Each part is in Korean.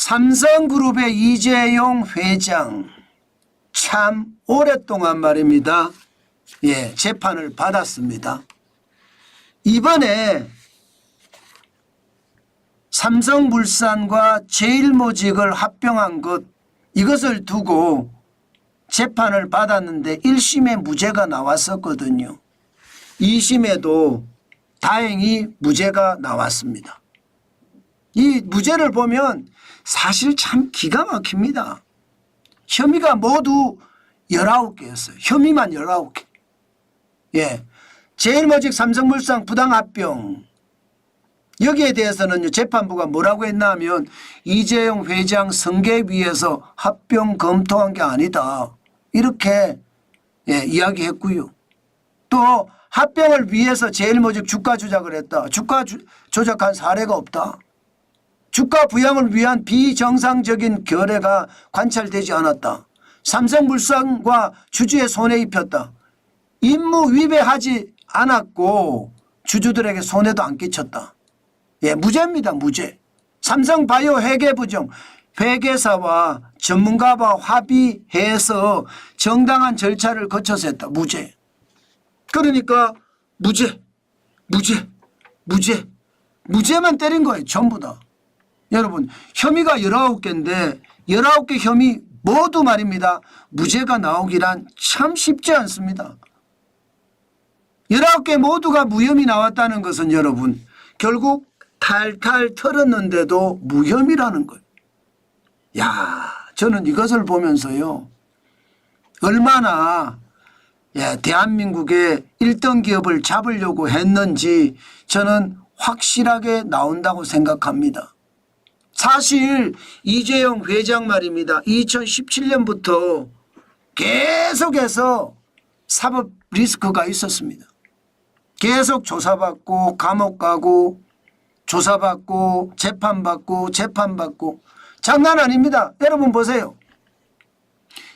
삼성그룹의 이재용 회장 참 오랫동안 말입니다. 재판을 받았습니다. 이번에 삼성물산과 제일모직을 합병한 것, 이것을 두고 재판을 받았는데 1심에 무죄가 나왔었거든요. 2심에도 다행히 무죄가 나왔습니다. 이 무죄를 보면 사실 참 기가 막힙니다. 혐의가 모두 19개였어요. 혐의만 19개. 제일모직 삼성물산 부당합병, 여기에 대해서는 재판부가 뭐라고 했나 하면 이재용 회장 승계위에서 합병 검토한 게 아니다, 이렇게 이야기했고요. 또 합병을 위해서 제일모직 주가 조작을 했다. 주가 조작한 사례가 없다. 주가 부양을 위한 비정상적인 결례가 관찰되지 않았다. 삼성물산과 주주에 손해 입혔다. 임무 위배하지 않았고 주주들에게 손해도 안 끼쳤다. 무죄입니다. 무죄. 삼성바이오 회계 부정, 회계사와 전문가와 합의해서 정당한 절차를 거쳐서 했다. 무죄. 그러니까 무죄, 무죄, 무죄, 무죄만 때린 거예요. 전부 다. 여러분, 혐의가 19개인데 19개 혐의 모두 말입니다. 무죄가 나오기란 참 쉽지 않습니다. 19개 모두가 무혐의 나왔다는 것은 여러분 결국 탈탈 털었는데도 무혐의라는 거예요. 저는 이것을 보면서요, 얼마나 대한민국의 1등 기업을 잡으려고 했는지 저는 확실하게 나온다고 생각합니다. 사실 이재용 회장 말입니다. 2017년부터 계속해서 사법 리스크가 있었습니다. 계속 조사받고 감옥 가고 조사받고 재판받고 재판받고 장난 아닙니다. 여러분 보세요.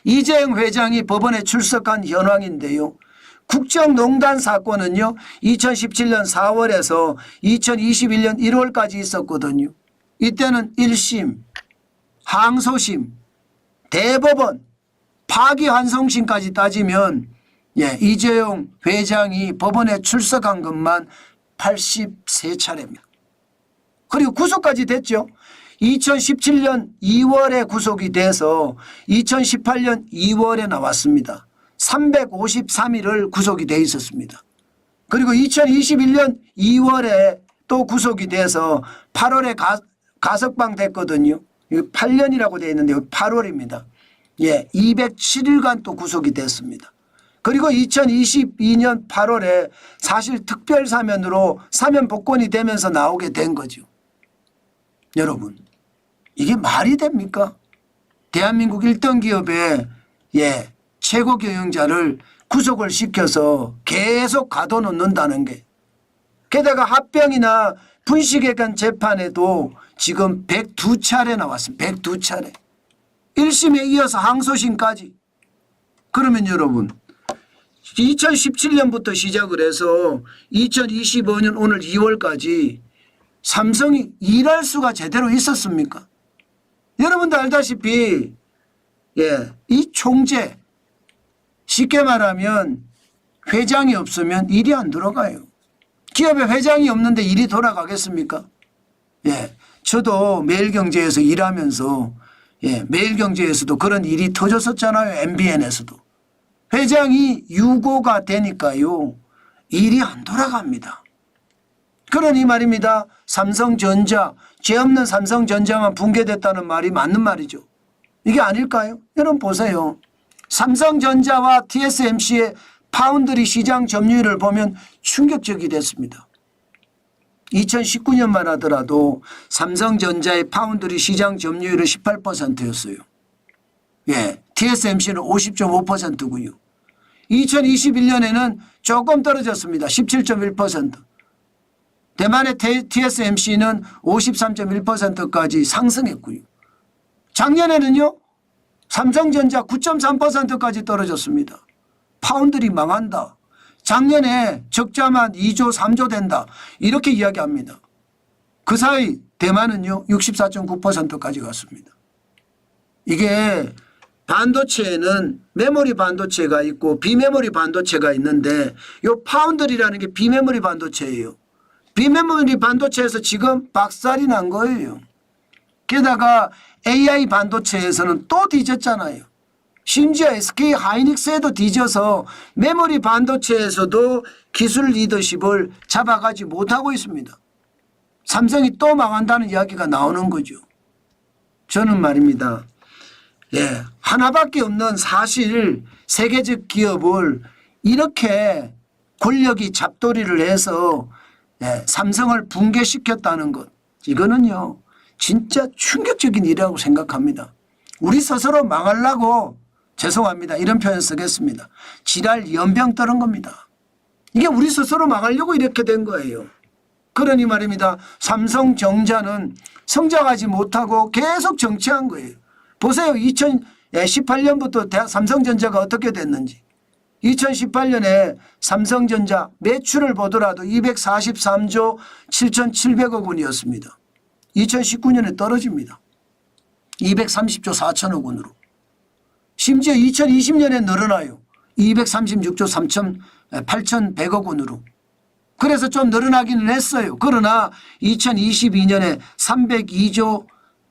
이재용 회장이 법원에 출석한 현황인데요. 국정농단 사건은요 2017년 4월에서 2021년 1월까지 있었거든요. 이때는 1심, 항소심, 대법원, 파기환송심까지 따지면 이재용 회장이 법원에 출석한 것만 83차례입니다. 그리고 구속까지 됐죠. 2017년 2월에 구속이 돼서 2018년 2월에 나왔습니다. 353일을 구속이 돼 있었습니다. 그리고 2021년 2월에 또 구속이 돼서 8월에 가석방 됐거든요. 8년이라고 되어 있는데 8월입니다. 207일간 또 구속이 됐습니다. 그리고 2022년 8월에 사실 특별사면으로 사면 복권이 되면서 나오게 된 거죠. 여러분, 이게 말이 됩니까? 대한민국 1등 기업의 최고 경영자를 구속을 시켜서 계속 가둬놓는다는 게, 게다가 합병이나 분식에 관한 재판에도 지금 102차례 나왔습니다. 102차례. 1심에 이어서 항소심까지. 그러면 여러분 2017년부터 시작을 해서 2025년 오늘 2월까지 삼성이 일할 수가 제대로 있었습니까? 여러분도 알다시피 이 총재, 쉽게 말하면 회장이 없으면 일이 안 들어가요. 기업에 회장이 없는데 일이 돌아가겠습니까? 저도 매일경제에서 일하면서 매일경제에서도 그런 일이 터졌었잖아요. MBN에서도. 회장이 유고가 되니까요, 일이 안 돌아갑니다. 그러니 말입니다. 삼성전자, 죄 없는 삼성전자만 붕괴됐다는 말이 맞는 말이죠. 이게 아닐까요? 여러분 보세요. 삼성전자와 TSMC의 파운드리 시장 점유율을 보면 충격적이 됐습니다. 2019년만 하더라도 삼성전자의 파운드리 시장 점유율은 18%였어요. TSMC는 50.5%고요. 2021년에는 조금 떨어졌습니다. 17.1%. 대만의 TSMC는 53.1%까지 상승했고요. 작년에는요, 삼성전자 9.3%까지 떨어졌습니다. 파운드리 망한다. 작년에 적자만 2조 3조 된다. 이렇게 이야기합니다. 그 사이 대만은요 64.9%까지 갔습니다. 이게 반도체에는 메모리 반도체가 있고 비메모리 반도체가 있는데 요 파운드리라는 게 비메모리 반도체예요. 비메모리 반도체에서 지금 박살이 난 거예요. 게다가 AI 반도체에서는 또 뒤졌잖아요. 심지어 SK 하이닉스에도 뒤져서 메모리 반도체에서도 기술 리더십을 잡아가지 못하고 있습니다. 삼성이 또 망한다는 이야기가 나오는 거죠. 저는 말입니다. 하나밖에 없는 사실 세계적 기업을 이렇게 권력이 잡돌이를 해서 삼성을 붕괴시켰다는 것, 이거는요 진짜 충격적인 일이라고 생각합니다. 우리 스스로 망하려고, 죄송합니다, 이런 표현 쓰겠습니다, 지랄 연병 떠는 겁니다. 이게 우리 스스로 망하려고 이렇게 된 거예요. 그러니 말입니다, 삼성전자는 성장하지 못하고 계속 정체한 거예요. 보세요. 2018년부터 삼성전자가 어떻게 됐는지. 2018년에 삼성전자 매출을 보더라도 243조 7,700억 원이었습니다. 2019년에 떨어집니다. 230조 4천억 원으로. 심지어 2020년에 늘어나요. 236조 8,100억 원으로. 그래서 좀 늘어나기는 했어요. 그러나 2022년에 302조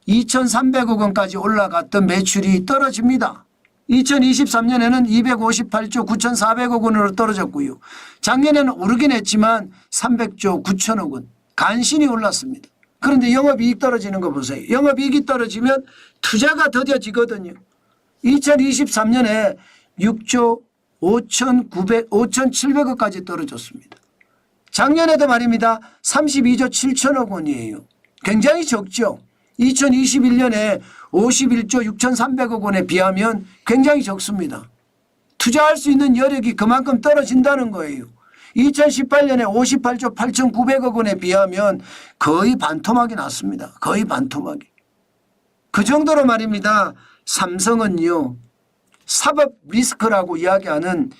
2,300억 원까지 올라갔던 매출이 떨어집니다. 2023년에는 258조 9,400억 원으로 떨어졌고요. 작년에는 오르긴 했지만 300조 9천억 원 간신히 올랐습니다. 그런데 영업이익 떨어지는 거 보세요. 영업이익이 떨어지면 투자가 더뎌지거든요. 2023년에 6조 5,700억까지 떨어졌습니다. 작년에도 말입니다. 32조 7천억 원이에요. 굉장히 적죠. 2021년에 51조 6,300억 원에 비하면 굉장히 적습니다. 투자할 수 있는 여력이 그만큼 떨어진다는 거예요. 2018년에 58조 8,900억 원에 비하면 거의 반토막이 났습니다. 거의 반토막이. 그 정도로 말입니다. 삼성은요 사법 리스크라고 이야기하는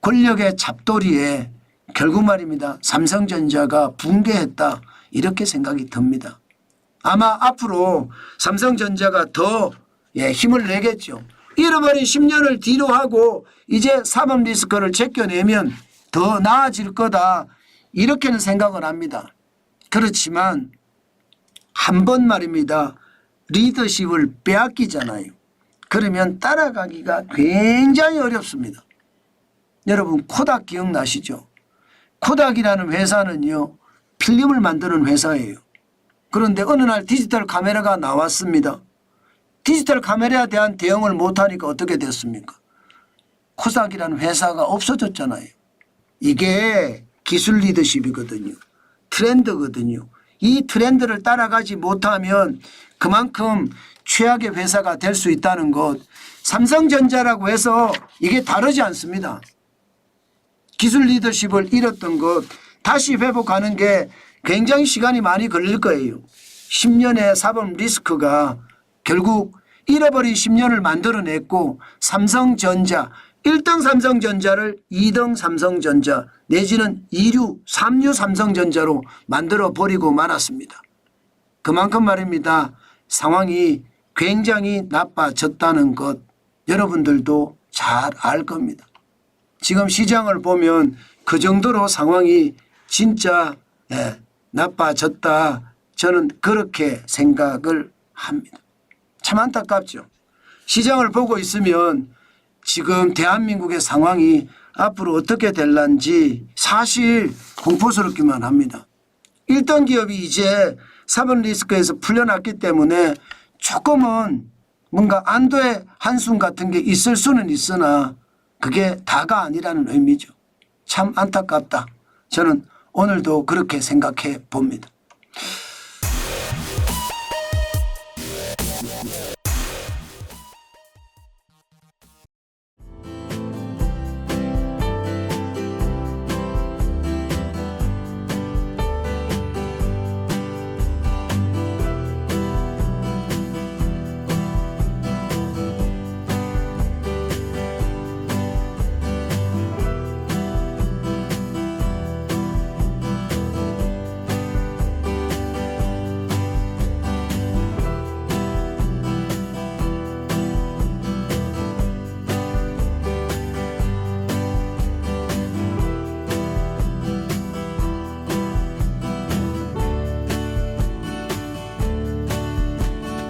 권력의 잡돌이에 결국 말입니다. 삼성전자가 붕괴했다, 이렇게 생각이 듭니다. 아마 앞으로 삼성전자가 더 힘을 내겠죠. 잃어버린 10년을 뒤로 하고 이제 사법 리스크를 제껴내면 더 나아질 거다, 이렇게는 생각을 합니다. 그렇지만 한 번 말입니다. 리더십을 빼앗기잖아요. 그러면 따라가기가 굉장히 어렵습니다. 여러분 코닥 기억나시죠? 코닥이라는 회사는요 필름을 만드는 회사예요. 그런데 어느 날 디지털 카메라가 나왔습니다. 디지털 카메라에 대한 대응을 못하니까 어떻게 됐습니까? 코닥이라는 회사가 없어졌잖아요. 이게 기술 리더십이거든요. 트렌드거든요. 이 트렌드를 따라가지 못하면 그만큼 최악의 회사가 될 수 있다는 것. 삼성전자라고 해서 이게 다르지 않습니다. 기술 리더십을 잃었던 것 다시 회복하는 게 굉장히 시간이 많이 걸릴 거예요. 10년의 사법 리스크가 결국 잃어버린 10년을 만들어냈고 삼성전자 1등 삼성전자를 2등 삼성전자 내지는 2류 3류 삼성전자로 만들어버리고 말았습니다. 그만큼 말입니다. 상황이 굉장히 나빠졌다는 것 여러분들도 잘 알 겁니다. 지금 시장을 보면 그 정도로 상황이 진짜 나빠졌다, 저는 그렇게 생각을 합니다. 참 안타깝죠. 시장을 보고 있으면 지금 대한민국의 상황이 앞으로 어떻게 될런지 사실 공포스럽기만 합니다. 1등 기업이 이제 사법 리스크에서 풀려났기 때문에 조금은 뭔가 안도의 한숨 같은 게 있을 수는 있으나 그게 다가 아니라는 의미죠. 참 안타깝다. 저는 오늘도 그렇게 생각해 봅니다.